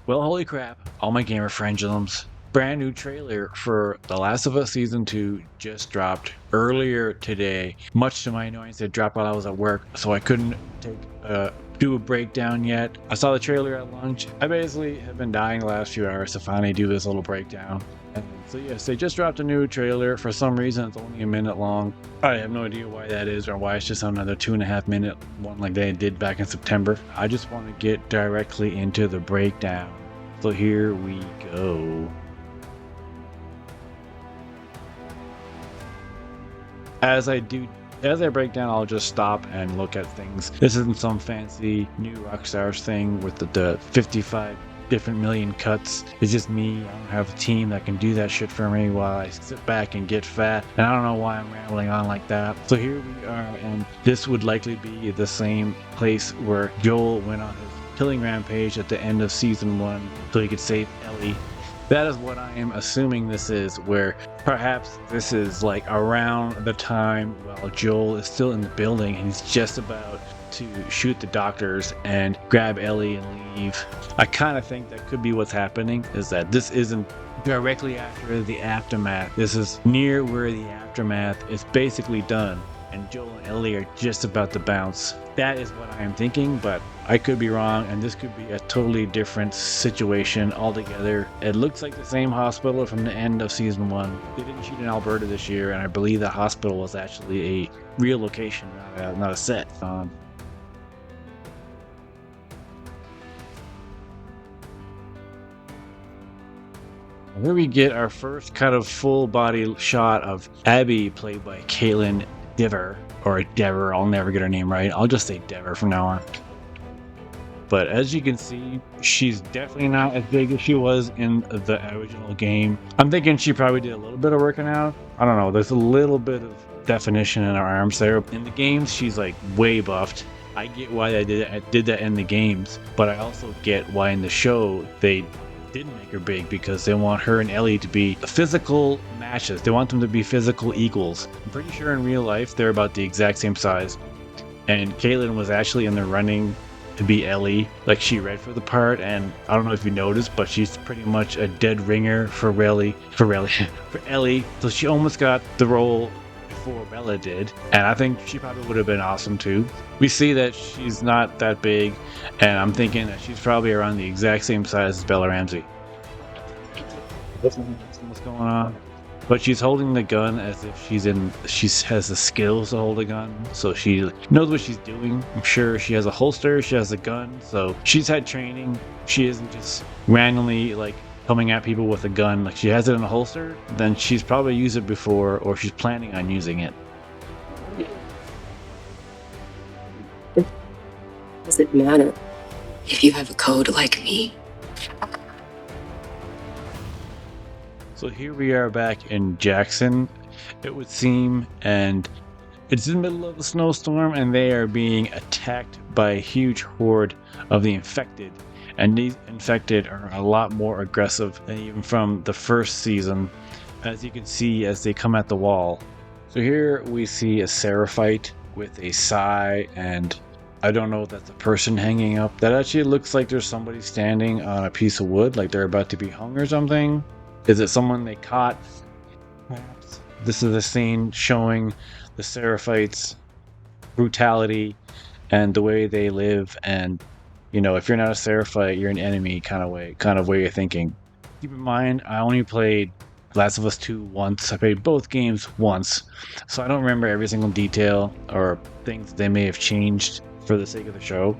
Well, holy crap, all my gamer friendulums. Brand new trailer for The Last of Us Season 2 just dropped earlier today. Much to my annoyance, it dropped while I was at work, so I couldn't do a breakdown yet. I saw the trailer at lunch. I basically have been dying the last few hours to finally do this little breakdown. And so yes, they just dropped a new trailer. For some reason, it's only a minute long. I have no idea why that is or why it's just another 2.5 minute one like they did back in September. I just want to get directly into the breakdown. So here we go. As I break down, I'll just stop and look at things. This isn't some fancy new Rockstar's thing with the 55 different million cuts. It's just me. I don't have a team that can do that shit for me while I sit back and get fat. And I don't know why I'm rambling on like that. So here we are, and this would likely be the same place where Joel went on his killing rampage at the end of season 1 so he could save Ellie. That is what I am assuming this is, where perhaps this is like around the time while Joel is still in the building and he's just about to shoot the doctors and grab Ellie and leave. I kind of think that could be what's happening, is that this isn't directly after the aftermath. This is near where the aftermath is basically done and Joel and Ellie are just about to bounce. That is what I am thinking, but I could be wrong, and this could be a totally different situation altogether. It looks like the same hospital from the end of season 1. They didn't shoot in Alberta this year, and I believe that hospital was actually a real location, not a set. Here we get our first kind of full body shot of Abby, played by Kaitlyn or Dever. I'll never get her name right. I'll just say Dever from now on. But as you can see, she's definitely not as big as she was in the original game. I'm thinking she probably did a little bit of working out. I don't know. There's a little bit of definition in her arms there. In the games, she's like way buffed. I get why they did that in the games, but I also get why in the show they didn't make her big, because they want her and Ellie to be physical matches. They want them to be physical equals. I'm pretty sure in real life they're about the exact same size. And Kaitlyn was actually in the running to be Ellie. Like, she read for the part, and I don't know if you noticed, but she's pretty much a dead ringer for Ellie. So she almost got the role before Bella did, and I think she probably would have been awesome too. We see that she's not that big, and I'm thinking that she's probably around the exact same size as Bella Ramsey. What's going on? But she's holding the gun as if she has the skills to hold a gun, so she knows what she's doing. I'm sure she has a holster, she has a gun, so she's had training. She isn't just randomly like coming at people with a gun. Like, she has it in a holster, then she's probably used it before, or she's planning on using it. Does it matter if you have a code like me? So here we are back in Jackson, it would seem, and it's in the middle of a snowstorm, and they are being attacked by a huge horde of the infected. And these infected are a lot more aggressive than even from the first season, as you can see as they come at the wall. So here we see a Seraphite with a sigh, and I don't know if that's a person hanging up. That actually looks like there's somebody standing on a piece of wood, like they're about to be hung or something. Is it someone they caught? Perhaps. This is a scene showing the Seraphites' brutality and the way they live, and you know, if you're not a Seraphite, you're an enemy kind of way you're thinking. Keep in mind, I only played Last of Us 2 once. I played both games once, so I don't remember every single detail or things they may have changed for the sake of the show.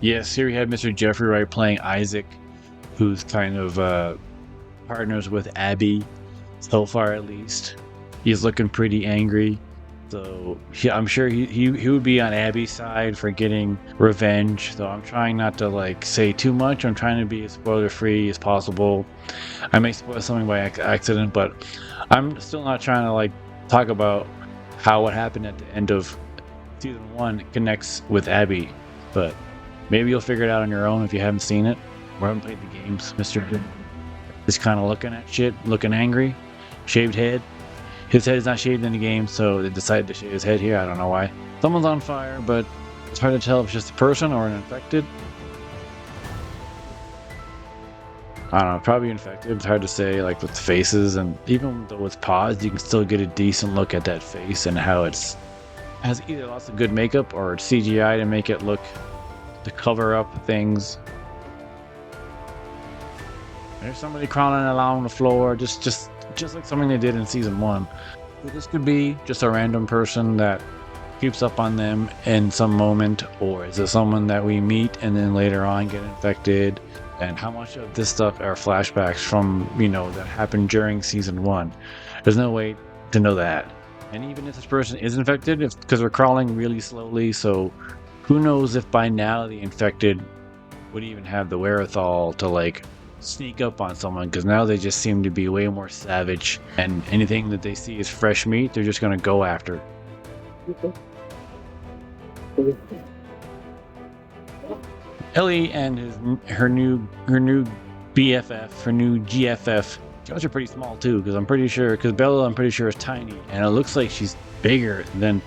Yes, here we have Mr. Jeffrey Wright playing Isaac, who's kind of partners with Abby, so far at least. He's looking pretty angry. So I'm sure he would be on Abby's side for getting revenge. So I'm trying not to like say too much. I'm trying to be as spoiler free as possible. I may spoil something by accident, but I'm still not trying to like talk about how what happened at the end of season 1 connects with Abby. But maybe you'll figure it out on your own if you haven't seen it or haven't played the games. Mr. Just kind of looking at shit, looking angry, shaved head. His head is not shaved in the game, so they decided to shave his head here. I don't know why. Someone's on fire, but it's hard to tell if it's just a person or an infected. I don't know, probably infected. It's hard to say, like with the faces, and even though it's paused, you can still get a decent look at that face and how has either lots of good makeup or it's CGI to make it look to cover up things. There's somebody crawling along the floor, just like something they did in season 1. But this could be just a random person that creeps up on them in some moment, or is it someone that we meet and then later on get infected? And how much of this stuff are flashbacks from, that happened during season 1? There's no way to know that. And even if this person is infected, because they're crawling really slowly, so who knows if by now the infected would even have the wherewithal to like sneak up on someone, because now they just seem to be way more savage, and anything that they see as fresh meat, they're just going to go after. Ellie and her new BFF, her new GFF. Those are pretty small too, because Bella, I'm pretty sure, is tiny, and it looks like she's bigger than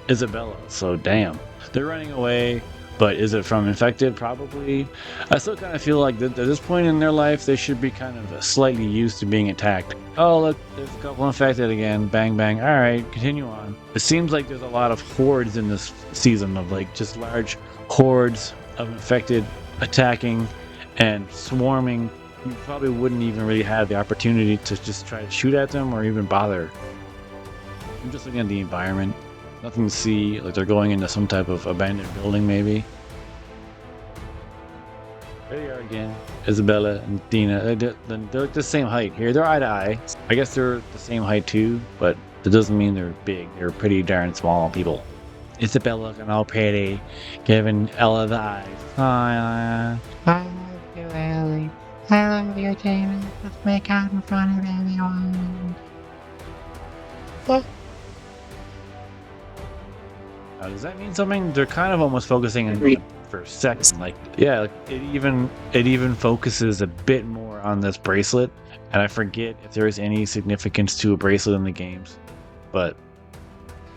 Isabela. So damn, they're running away. But is it from infected? Probably. I still kind of feel like at this point in their life, they should be kind of slightly used to being attacked. Oh, look, there's a couple infected again. Bang, bang. All right, continue on. It seems like there's a lot of hordes in this season of like just large hordes of infected attacking and swarming. You probably wouldn't even really have the opportunity to just try to shoot at them or even bother. I'm just looking at the environment. Nothing to see, like they're going into some type of abandoned building, maybe. There they are again, Isabela and Dina. They're like the same height here. They're eye to eye. I guess they're the same height too, but that doesn't mean they're big. They're pretty darn small people. Isabela looking all pretty, giving Ella the eyes. I love you, Ellie. I love you, Jamie. Let's make out in front of everyone. What? Now, does that mean something? They're kind of almost focusing on for a second. Like, yeah, like it even focuses a bit more on this bracelet, and I forget if there is any significance to a bracelet in the games, but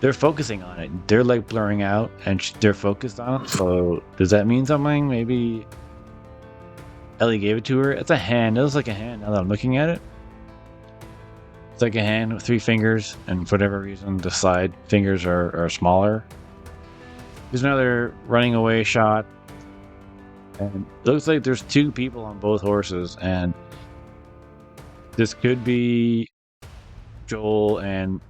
they're focusing on it. They're like blurring out, and they're focused on it. So does that mean something? Maybe Ellie gave it to her. It's a hand. It looks like a hand now that I'm looking at it. It's like a hand with 3 fingers, and for whatever reason, the side fingers are smaller. There's another running away shot, and it looks like there's 2 people on both horses, and this could be Joel and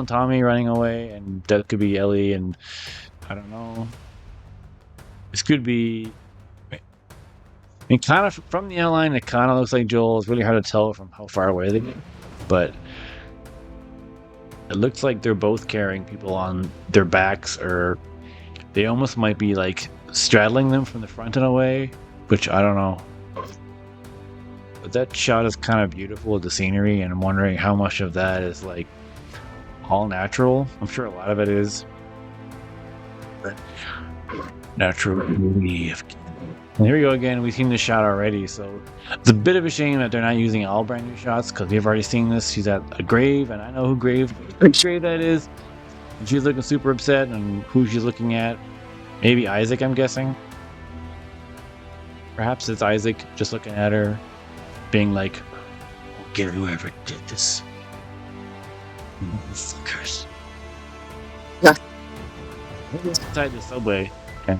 Tommy running away, and that could be Ellie, and I don't know. This could be. I mean, kind of from the outline, it kind of looks like Joel. It's really hard to tell from how far away they get, but it looks like they're both carrying people on their backs, or they almost might be like straddling them from the front in a way, which I don't know. But that shot is kind of beautiful with the scenery, and I'm wondering how much of that is like all natural. I'm sure a lot of it is, but natural beauty of. And here we go again. We've seen this shot already, so it's a bit of a shame that they're not using all brand new shots, because we've already seen this. She's at a grave, and I know which grave that is. And she's looking super upset, and who she's looking at. Maybe Isaac, I'm guessing. Perhaps it's Isaac just looking at her, being like, "I'll get whoever did this. Motherfuckers." Yeah. Inside the subway. And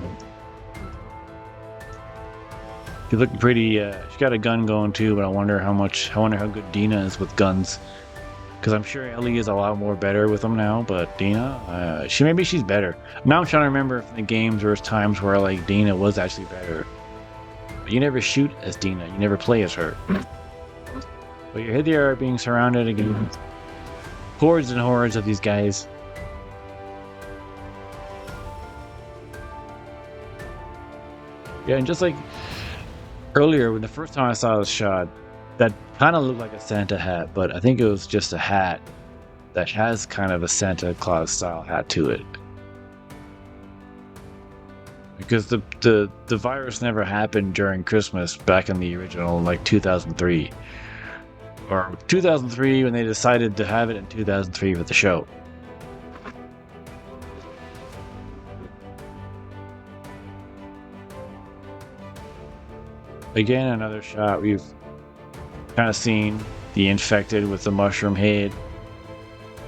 she's looking pretty. She's got a gun going too, but I wonder how good Dina is with guns. Because I'm sure Ellie is a lot more better with them now, but Dina, maybe she's better. Now I'm trying to remember if in the games there was times where like Dina was actually better. But you never shoot as Dina. You never play as her. But here they are being surrounded again. Hordes and hordes of these guys. Yeah, and just like earlier, when the first time I saw this shot, that kind of looked like a Santa hat, but I think it was just a hat that has kind of a Santa Claus style hat to it. Because the virus never happened during Christmas back in the original, like 2003. Or 2003 when they decided to have it in 2003 with the show. again, another shot. We've kind of seen the infected with the mushroom head,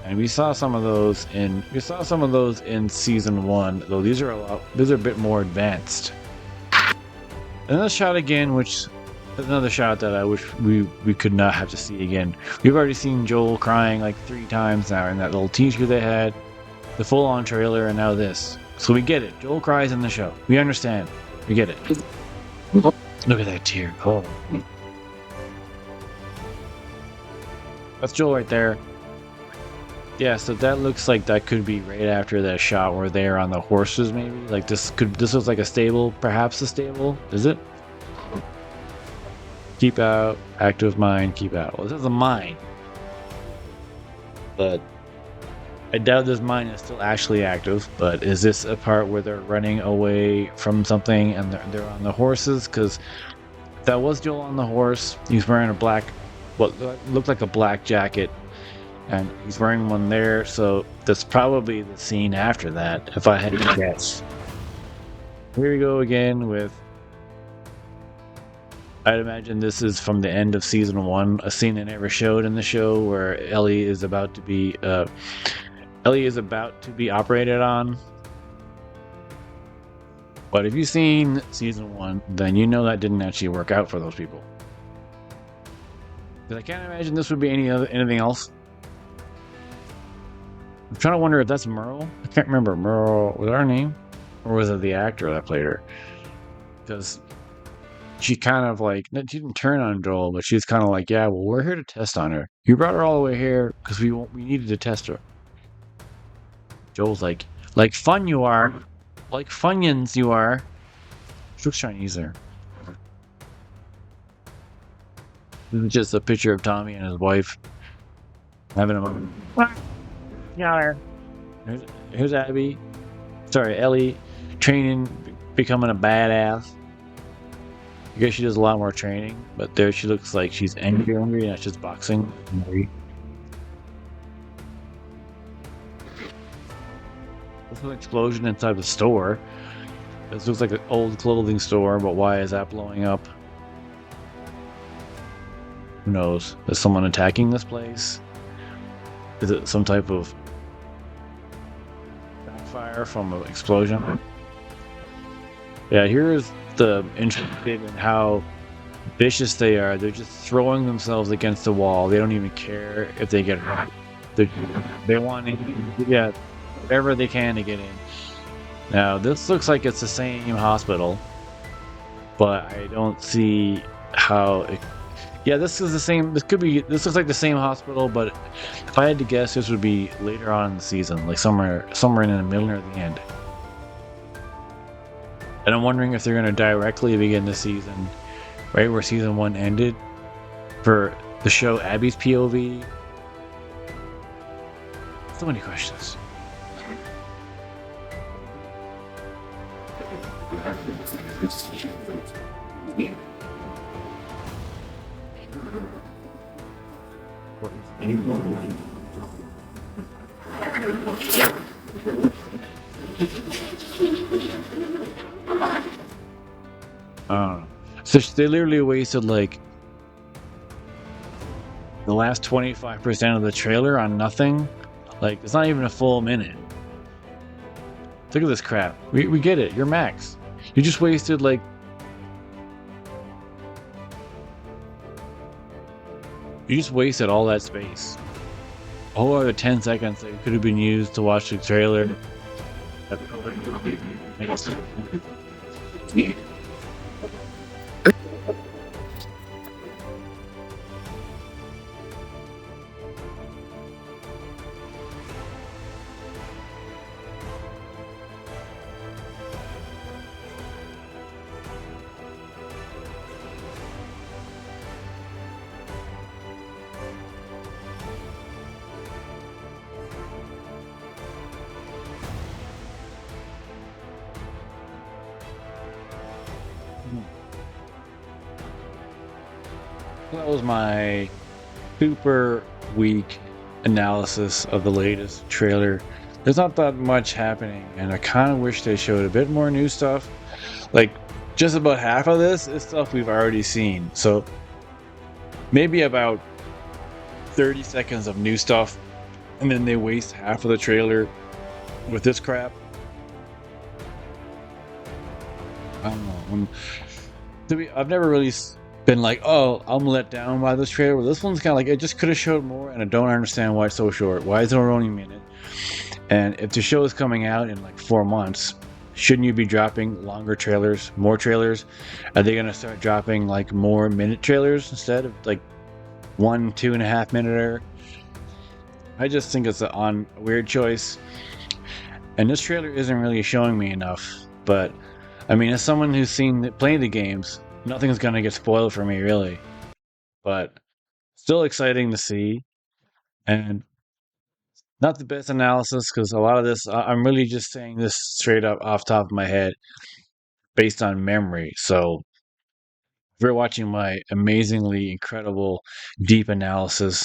and we saw some of those in season 1. Though these are a bit more advanced. Another shot again, which is another shot that I wish we could not have to see again. We've already seen Joel crying like 3 times now in that little teaser they had, the full-on trailer, and now this. So we get it. Joel cries in the show. We understand. We get it. Look at that tear. Oh. That's Joel right there. Yeah, so that looks like that could be right after that shot where they're on the horses, maybe. Like this looks like a stable, perhaps a stable. Is it? Keep out, active mine, keep out. Well, this is a mine. But I doubt this mine is still actually active. But is this a part where they're running away from something and they're on the horses? Because that was Joel on the horse. He's wearing a black, what looked like a black jacket. And he's wearing one there, so that's probably the scene after that, if I had to guess. Here we go again with... I'd imagine this is from the end of season 1, a scene they never showed in the show where Ellie is about to be operated on. But if you've seen season 1, then you know that didn't actually work out for those people. Because I can't imagine this would be anything else. I'm trying to wonder if that's Merle. I can't remember. Merle was her name? Or was it the actor that played her? Because she kind of like, she didn't turn on Joel, but she's kind of like, yeah, well, we're here to test on her. You brought her all the way here because we needed to test her. Joel's like fun you are. Like Funyuns you are. She looks Chinese there. This is just a picture of Tommy and his wife having a moment. Yeah. Here's Abby. Sorry, Ellie training, becoming a badass. I guess she does a lot more training, but there she looks like she's angry, not just boxing. There's an explosion inside the store. This looks like an old clothing store, but why is that blowing up? Who knows? Is someone attacking this place? Is it some type of backfire from an explosion? Yeah, here's the interested in how vicious they are. They're just throwing themselves against the wall. They don't even care if they get hurt. They want to get whatever they can to get in. Now, this looks like it's the same hospital, but I don't see how it... Yeah, this is the same. This looks like the same hospital, but if I had to guess, this would be later on in the season, like somewhere in the middle or the end. And I'm wondering if they're going to directly begin the season right where season 1 ended for the show Abby's POV. So many questions. So they literally wasted like the last 25% of the trailer on nothing. Like, it's not even a full minute. Look at this crap. We get it. You're Max. You just wasted like... You just wasted all that space. A whole other 10 seconds that could have been used to watch the trailer. That was my super weak analysis of the latest trailer. There's not that much happening, and I kind of wish they showed a bit more new stuff. Like, just about half of this is stuff we've already seen. So maybe about 30 seconds of new stuff, and then they waste half of the trailer with this crap. I don't know. I've never really been like, oh, I'm let down by this trailer. But this one's kind of like, it just could have showed more, and I don't understand why it's so short. Why is it only a minute? And if the show is coming out in like 4 months, shouldn't you be dropping longer trailers, more trailers? Are they going to start dropping like more minute trailers instead of like 1, 2.5 minute? I just think it's a weird choice. And this trailer isn't really showing me enough. But I mean, as someone who's played the games, nothing's gonna get spoiled for me really. But still exciting to see, and not the best analysis because a lot of this I'm really just saying this straight up off top of my head based on memory. So if you're watching my amazingly incredible deep analysis,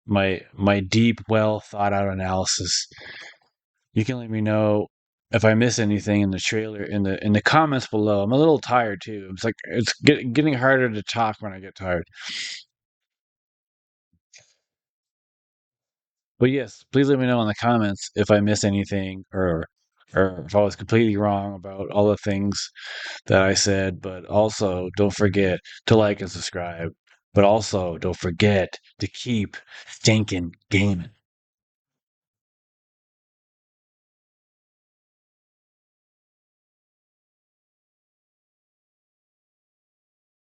my deep, well thought out analysis, you can let me know if I miss anything in the trailer in the comments below. I'm a little tired too. It's like it's getting harder to talk when I get tired. But yes, please let me know in the comments if I miss anything or if I was completely wrong about all the things that I said. But also don't forget to like and subscribe. But also don't forget to keep stinking gaming.